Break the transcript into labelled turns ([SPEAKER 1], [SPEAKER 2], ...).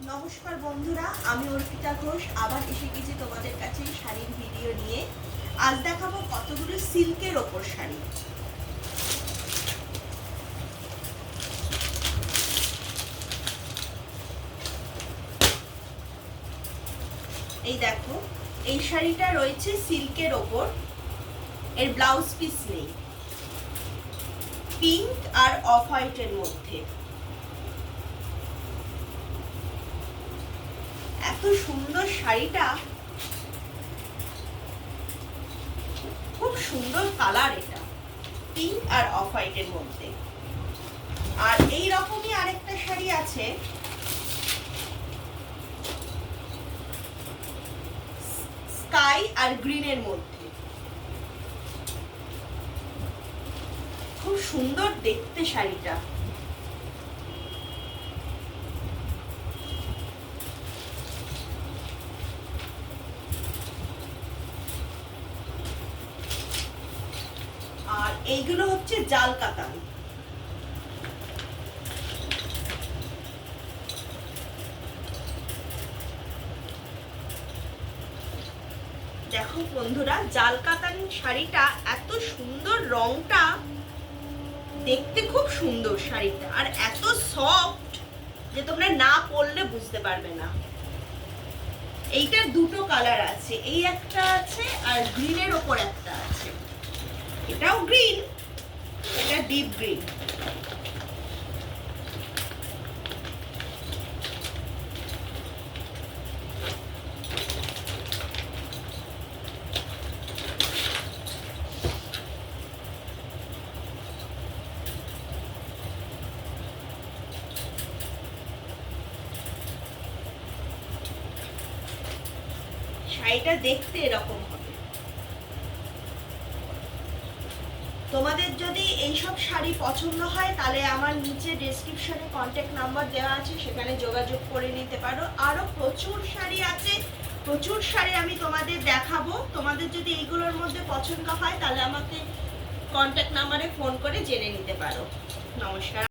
[SPEAKER 1] নমস্কার বন্ধুরা, আমি অর্পিতা ঘোষ আবার এসে গেছি তোমাদের কাছে শাড়ির ভিডিও নিয়ে। আজ দেখাবো কতগুলো সিল্কের ওপর শাড়ি। এই দেখো, এই শাড়িটা রয়েছে সিল্কের ওপর, এর ব্লাউজ পিস নেই, পিঙ্ক আর অফ হোয়াইটের মধ্যে। এত সুন্দর শাড়িটা, খুব সুন্দর কালার, এটা পিঙ্ক আর অফ হোয়াইটের মধ্যে। আর এই রকমই আরেকটা শাড়ি আছে, স্কাই আর গ্রিনের মধ্যে। খুব সুন্দর দেখতে শাড়িটা। আর এইগুলো হচ্ছে জাল কাতান। দেখো বন্ধুরা, জাল কাতান শাড়িটা এত সুন্দর, রংটা দেখতে খুব সুন্দর শাড়িটা, আর এত সফট যে তোমরা না পরলে বুঝতে পারবে না। এইটার দুটো কালার আছে, এই একটা আছে আর গ্রিনের ওপর একটা আছে। এটাও গ্রিন, এটা ডিপ গ্রিন। শাড়িটা দেখতে এরকম হবে। তোমাদের যদি এইসব শাড়ি পছন্দ হয় তাহলে আমার নিচে ডেসক্রিপশনে কন্ট্যাক্ট নাম্বার দেওয়া আছে, সেখানে যোগাযোগ করে নিতে পারো। আরো প্রচুর শাড়ি আছে, প্রচুর শাড়ি আমি তোমাদের দেখাবো। তোমাদের যদি এইগুলোর মধ্যে পছন্দ হয় তাহলে আমাকে কন্ট্যাক্ট নাম্বারে ফোন করে জেনে নিতে পারো। নমস্কার।